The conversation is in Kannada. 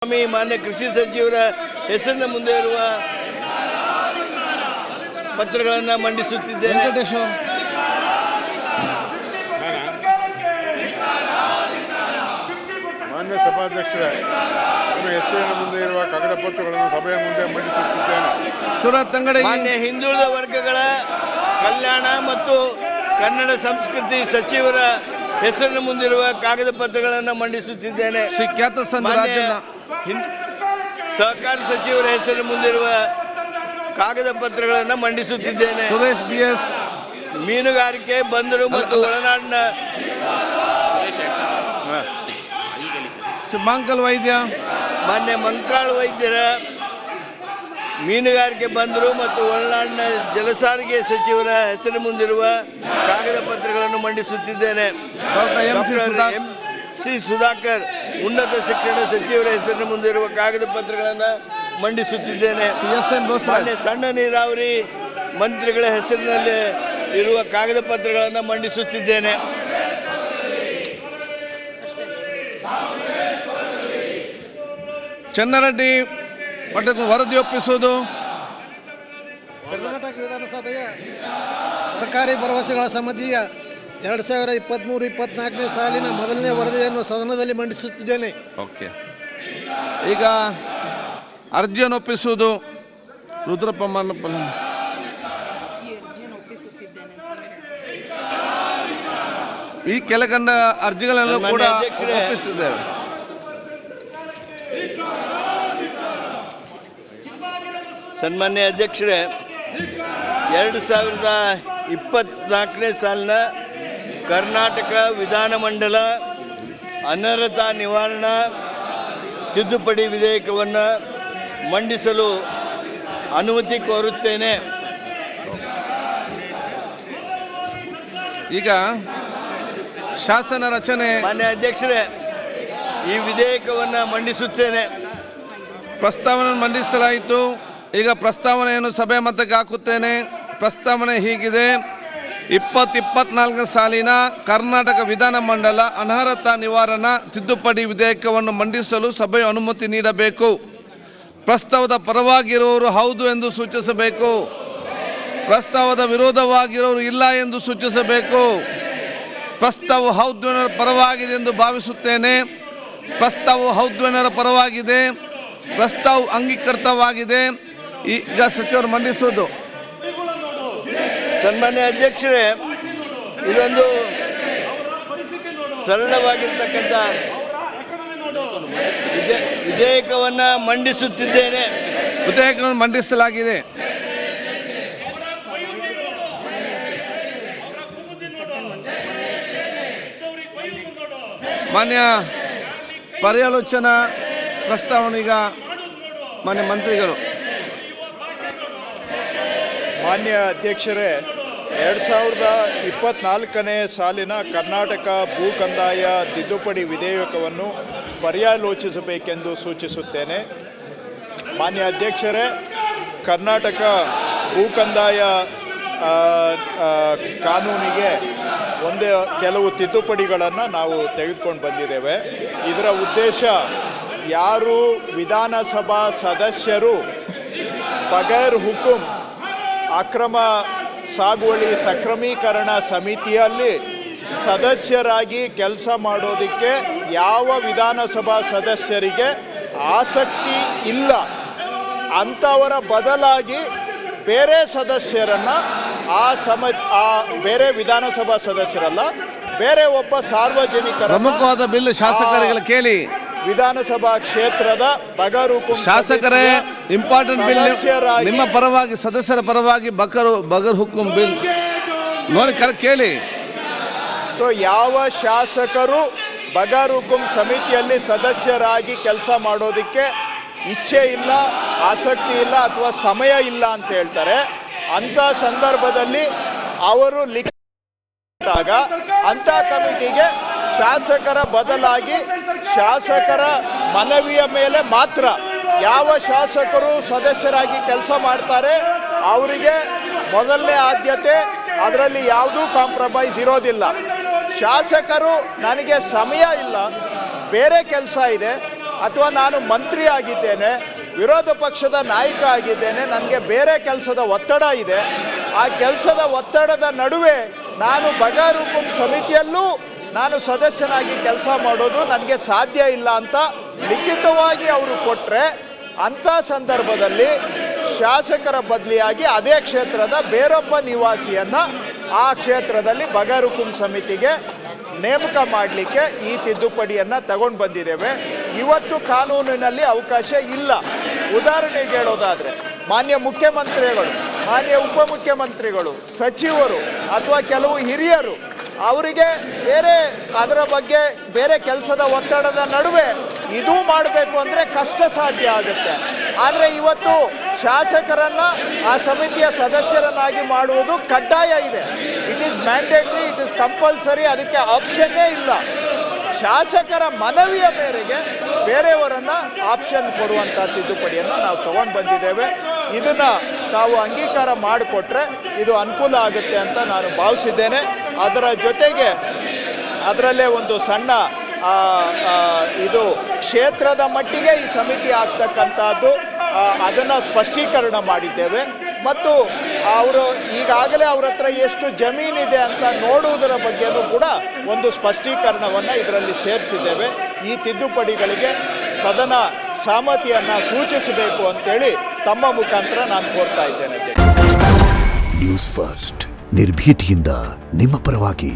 ಮಾನ್ಯ ಕೃಷಿ ಸಚಿವರ ಹೆಸರಿನ ಮುಂದೆ ಇರುವ ಪತ್ರಗಳನ್ನು ಮಂಡಿಸುತ್ತಿದ್ದೇನೆ. ಮಾನ್ಯ ಸಭಾಧ್ಯಕ್ಷರೇ, ನಿಮ್ಮ ಹೆಸರಿನ ಮುಂದೆ ಇರುವ ಕಾಗದ ಪತ್ರಗಳನ್ನು ಸಭೆಯ ಮುಂದೆ ಮಂಡಿಸುತ್ತಿದ್ದೇನೆ. ಮಾನ್ಯ ಹಿಂದುಳಿದ ವರ್ಗಗಳ ಕಲ್ಯಾಣ ಮತ್ತು ಕನ್ನಡ ಸಂಸ್ಕೃತಿ ಸಚಿವರ ಹೆಸರಿನ ಮುಂದಿರುವ ಕಾಗದ ಪತ್ರಗಳನ್ನು ಮಂಡಿಸುತ್ತಿದ್ದೇನೆ. ಸಹಕಾರ ಸಚಿವರ ಹೆಸರಿನ ಮುಂದಿರುವ ಕಾಗದ ಪತ್ರಗಳನ್ನು ಮಂಡಿಸುತ್ತಿದ್ದೇನೆ. ಸುರೇಶ್ BS, ಮೀನುಗಾರಿಕೆ, ಬಂದರು ಮತ್ತು ಒಳನಾಡಿನ ಮಂಕಲ್ ವೈದ್ಯ, ಮಾನ್ಯ ಮಂಕಾಳ್ ವೈದ್ಯರ ಮೀನುಗಾರಿಕೆ, ಬಂದರು ಮತ್ತು ಒಳನಾಡಿನ ಜಲಸಾರಿಗೆ ಸಚಿವರ ಹೆಸರಿನ ಮುಂದಿರುವ ಕಾಗದ ಪತ್ರಗಳನ್ನು ಮಂಡಿಸುತ್ತಿದ್ದೇನೆ. MC ಸುಧಾಕರ್ ಉನ್ನತ ಶಿಕ್ಷಣ ಸಚಿವರ ಹೆಸರಿನ ಮುಂದಿರುವ ಕಾಗದ ಪತ್ರಗಳನ್ನು ಮಂಡಿಸುತ್ತಿದ್ದೇನೆ. ಮಾನ್ಯ ಸಣ್ಣ ನೀರಾವರಿ ಮಂತ್ರಿಗಳ ಹೆಸರಿನಲ್ಲಿ ಇರುವ ಕಾಗದ ಪತ್ರಗಳನ್ನು ಮಂಡಿಸುತ್ತಿದ್ದೇನೆ. ಚನ್ನರೆಡ್ಡಿ ಮಠಕ್ಕೆ ವರದಿ ಒಪ್ಪಿಸುವುದು. ಕರ್ನಾಟಕ ವಿಧಾನಸಭೆಯ ಸರ್ಕಾರಿ ಭರವಸೆಗಳ ಸಮಿತಿಯ 2023-24ನೇ ಸಾಲಿನ ಮೊದಲನೇ ವರದಿಯನ್ನು ಸದನದಲ್ಲಿ ಮಂಡಿಸುತ್ತಿದ್ದೇನೆ. ಓಕೆ, ಈಗ ಅರ್ಜಿಯನ್ನು ಒಪ್ಪಿಸುವುದು. ರುದ್ರಪ್ಪ ಮಾನಪ್ಪನ ಈ ಕೆಳಕಂಡ ಅರ್ಜಿಗಳನ್ನು ಕೂಡ ಒಪ್ಪಿಸಿದ್ದೇವೆ. ಸನ್ಮಾನ್ಯ ಅಧ್ಯಕ್ಷರೇ, 2024ನೇ ಸಾಲಿನ ಕರ್ನಾಟಕ ವಿಧಾನಮಂಡಲ ಅನರ್ಹತಾ ನಿವಾರಣಾ ತಿದ್ದುಪಡಿ ವಿಧೇಯಕವನ್ನು ಮಂಡಿಸಲು ಅನುಮತಿ ಕೋರುತ್ತೇನೆ. ಈಗ ಶಾಸನ ರಚನೆ. ಮಾನ್ಯ ಅಧ್ಯಕ್ಷರೇ, ಈ ವಿಧೇಯಕವನ್ನು ಮಂಡಿಸುತ್ತೇನೆ. ಪ್ರಸ್ತಾವನೆ ಮಂಡಿಸಲಾಯಿತು. ಈಗ ಪ್ರಸ್ತಾವನೆಯನ್ನು ಸಭೆ ಮತಕ್ಕೆ ಹಾಕುತ್ತೇನೆ. ಪ್ರಸ್ತಾವನೆ ಹೀಗಿದೆ: 2024 ಸಾಲಿನ ಕರ್ನಾಟಕ ವಿಧಾನಮಂಡಲ ಅನರ್ಹತಾ ನಿವಾರಣಾ ತಿದ್ದುಪಡಿ ವಿಧೇಯಕವನ್ನು ಮಂಡಿಸಲು ಸಭೆಯು ಅನುಮತಿ ನೀಡಬೇಕು. ಪ್ರಸ್ತಾವದ ಪರವಾಗಿರುವವರು ಹೌದು ಎಂದು ಸೂಚಿಸಬೇಕು. ಪ್ರಸ್ತಾವದ ವಿರೋಧವಾಗಿರುವವರು ಇಲ್ಲ ಎಂದು ಸೂಚಿಸಬೇಕು. ಪ್ರಸ್ತಾವ ಹೌದು ಪರವಾಗಿದೆ ಎಂದು ಭಾವಿಸುತ್ತೇನೆ. ಪ್ರಸ್ತಾವ ಹೌದು ಪರವಾಗಿದೆ. ಪ್ರಸ್ತಾವ ಅಂಗೀಕೃತವಾಗಿದೆ. ಈಗ ಸಚಿವರು ಮಂಡಿಸುವುದು. ಸನ್ಮಾನ್ಯ ಅಧ್ಯಕ್ಷರೇ, ಇದೊಂದು ಸರಳವಾಗಿರ್ತಕ್ಕಂಥ ವಿಧೇಯಕವನ್ನು ಮಂಡಿಸುತ್ತಿದ್ದೇನೆ. ವಿಧೇಯಕವನ್ನು ಮಂಡಿಸಲಾಗಿದೆ. ಮಾನ್ಯ ಪರ್ಯಾಲೋಚನಾ ಪ್ರಸ್ತಾವನೆಗ ಮಾನ್ಯ ಮಂತ್ರಿಗಳು. ಮಾನ್ಯ ಅಧ್ಯಕ್ಷರೇ, 2024ನೇ ಸಾಲಿನ ಕರ್ನಾಟಕ ಭೂ ಕಂದಾಯ ತಿದ್ದುಪಡಿ ವಿಧೇಯಕವನ್ನು ಪರ್ಯಾಲೋಚಿಸಬೇಕೆಂದು ಸೂಚಿಸುತ್ತೇನೆ. ಮಾನ್ಯ ಅಧ್ಯಕ್ಷರೇ, ಕರ್ನಾಟಕ ಭೂ ಕಂದಾಯ ಕಾನೂನಿಗೆ ಕೆಲವು ತಿದ್ದುಪಡಿಗಳನ್ನು ನಾವು ತೆಗೆದುಕೊಂಡು ಬಂದಿದ್ದೇವೆ. ಇದರ ಉದ್ದೇಶ, ಯಾರು ವಿಧಾನಸಭಾ ಸದಸ್ಯರು ಬಗೈರ್ ಹುಕುಂ ಅಕ್ರಮ ಸಾಗುವಳಿ ಸಕ್ರಮೀಕರಣ ಸಮಿತಿಯಲ್ಲಿ ಸದಸ್ಯರಾಗಿ ಕೆಲಸ ಮಾಡೋದಕ್ಕೆ ಯಾವ ವಿಧಾನಸಭಾ ಸದಸ್ಯರಿಗೆ ಆಸಕ್ತಿ ಇಲ್ಲ, ಅಂಥವರ ಬದಲಾಗಿ ಬೇರೆ ಸದಸ್ಯರನ್ನು ಬೇರೆ ವಿಧಾನಸಭಾ ಸದಸ್ಯರಲ್ಲ, ಬೇರೆ ಒಬ್ಬ ಸಾರ್ವಜನಿಕರ ಪ್ರಮುಖವಾದ ಬಿಲ್ ಶಾಸಕರಿಗೆ ಕೇಳಿ. ವಿಧಾನಸಭಾ ಕ್ಷೇತ್ರದ ಬಗರ್ ಹುಕುಂ ಶಾಸಕರೇ, ಇಂಪಾರ್ಟೆಂಟ್ ಬಿಲ್ ನಿಮ್ಮ ಪರವಾಗಿ, ಸದಸ್ಯರ ಪರವಾಗಿ ಬಗರ್ ಹುಕುಂ ಬಿಲ್ ನೋಡಿ ಕೇಳಿ. ಸೊ ಯಾವ ಶಾಸಕರು ಬಗರ್ ಹುಕುಂ ಸಮಿತಿಯಲ್ಲಿ ಸದಸ್ಯರಾಗಿ ಕೆಲಸ ಮಾಡೋದಕ್ಕೆ ಇಚ್ಛೆ ಇಲ್ಲ, ಆಸಕ್ತಿ ಇಲ್ಲ ಅಥವಾ ಸಮಯ ಇಲ್ಲ ಅಂತ ಹೇಳ್ತಾರೆ, ಅಂಥ ಸಂದರ್ಭದಲ್ಲಿ ಅವರು ಲಿಖಿತ ಅಂಥ ಕಮಿಟಿಗೆ ಶಾಸಕರ ಬದಲಾಗಿ ಶಾಸಕರ ಮನವಿಯ ಮೇಲೆ ಮಾತ್ರ ಯಾವ ಶಾಸಕರು ಸದಸ್ಯರಾಗಿ ಕೆಲಸ ಮಾಡ್ತಾರೆ ಅವರಿಗೆ ಮೊದಲನೇ ಆದ್ಯತೆ. ಅದರಲ್ಲಿ ಯಾವುದೂ ಕಾಂಪ್ರಮೈಸ್ ಇರೋದಿಲ್ಲ. ಶಾಸಕರು ನನಗೆ ಸಮಯ ಇಲ್ಲ, ಬೇರೆ ಕೆಲಸ ಇದೆ, ಅಥವಾ ನಾನು ಮಂತ್ರಿ ಆಗಿದ್ದೇನೆ, ವಿರೋಧ ಪಕ್ಷದ ನಾಯಕ ಆಗಿದ್ದೇನೆ, ನನಗೆ ಬೇರೆ ಕೆಲಸದ ಒತ್ತಡ ಇದೆ, ಆ ಕೆಲಸದ ಒತ್ತಡದ ನಡುವೆ ನಾನು ಬಗರ್ಹುಕುಂ ಸಮಿತಿಯಲ್ಲೂ ನಾನು ಸದಸ್ಯನಾಗಿ ಕೆಲಸ ಮಾಡೋದು ನನಗೆ ಸಾಧ್ಯ ಇಲ್ಲ ಅಂತ ಲಿಖಿತವಾಗಿ ಅವರು ಕೊಟ್ಟರೆ, ಅಂಥ ಸಂದರ್ಭದಲ್ಲಿ ಶಾಸಕರ ಬದಲಿಯಾಗಿ ಅದೇ ಕ್ಷೇತ್ರದ ಬೇರೊಬ್ಬ ನಿವಾಸಿಯನ್ನು ಆ ಕ್ಷೇತ್ರದಲ್ಲಿ ಬಗರ್ಹುಕುಂ ಸಮಿತಿಗೆ ನೇಮಕ ಮಾಡಲಿಕ್ಕೆ ಈ ತಿದ್ದುಪಡಿಯನ್ನು ತಗೊಂಡು ಬಂದಿದ್ದೇವೆ. ಇವತ್ತು ಕಾನೂನಿನಲ್ಲಿ ಅವಕಾಶ ಇಲ್ಲ. ಉದಾಹರಣೆಗೆ ಹೇಳೋದಾದರೆ, ಮಾನ್ಯ ಮುಖ್ಯಮಂತ್ರಿಗಳು, ಮಾನ್ಯ ಉಪಮುಖ್ಯಮಂತ್ರಿಗಳು, ಸಚಿವರು ಅಥವಾ ಕೆಲವು ಹಿರಿಯರು ಅವರಿಗೆ ಅದರ ಬಗ್ಗೆ ಬೇರೆ ಕೆಲಸದ ಒತ್ತಡದ ನಡುವೆ ಇದೂ ಮಾಡಬೇಕು ಅಂದರೆ ಕಷ್ಟ ಸಾಧ್ಯ ಆಗುತ್ತೆ. ಆದರೆ ಇವತ್ತು ಶಾಸಕರನ್ನು ಆ ಸಮಿತಿಯ ಸದಸ್ಯರನ್ನಾಗಿ ಮಾಡುವುದು ಕಡ್ಡಾಯ ಇದೆ. It is mandatory, it is compulsory, ಅದಕ್ಕೆ ಆಪ್ಷನ್ನೇ ಇಲ್ಲ. ಶಾಸಕರ ಮನವಿಯ ಮೇರೆಗೆ ಬೇರೆಯವರನ್ನು ಆಪ್ಷನ್ ಕೊಡುವಂಥ ತಿದ್ದುಪಡಿಯನ್ನು ನಾವು ತಗೊಂಡು ಬಂದಿದ್ದೇವೆ. ಇದನ್ನು ತಾವು ಅಂಗೀಕಾರ ಮಾಡಿಕೊಟ್ರೆ ಇದು ಅನುಕೂಲ ಆಗುತ್ತೆ ಅಂತ ನಾನು ಭಾವಿಸಿದ್ದೇನೆ. ಅದರ ಜೊತೆಗೆ ಅದರಲ್ಲೇ ಒಂದು ಸಣ್ಣ ಇದು ಕ್ಷೇತ್ರದ ಮಟ್ಟಿಗೆ ಈ ಸಮಿತಿ ಆಗ್ತಕ್ಕಂಥದ್ದು, ಅದನ್ನು ಸ್ಪಷ್ಟೀಕರಣ ಮಾಡಿದ್ದೇವೆ. ಮತ್ತು ಅವರು ಈಗಾಗಲೇ ಅವ್ರ ಹತ್ರ ಎಷ್ಟು ಜಮೀನಿದೆ ಅಂತ ನೋಡುವುದರ ಬಗ್ಗೆನೂ ಕೂಡ ಒಂದು ಸ್ಪಷ್ಟೀಕರಣವನ್ನು ಇದರಲ್ಲಿ ಸೇರಿಸಿದ್ದೇವೆ. ಈ ತಿದ್ದುಪಡಿಗಳಿಗೆ ಸದನ ಸಹಮತಿಯನ್ನು ಸೂಚಿಸಬೇಕು ಅಂತೇಳಿ ತಮ್ಮ ಮುಖಾಂತರ ನಾನು ಕೋರ್ತಾ ಇದ್ದೇನೆ. ನ್ಯೂಸ್ ಫಸ್ಟ್ ನಿರ್ಭೀತಿಯಿಂದ ನಿಮ್ಮ ಪರವಾಗಿ.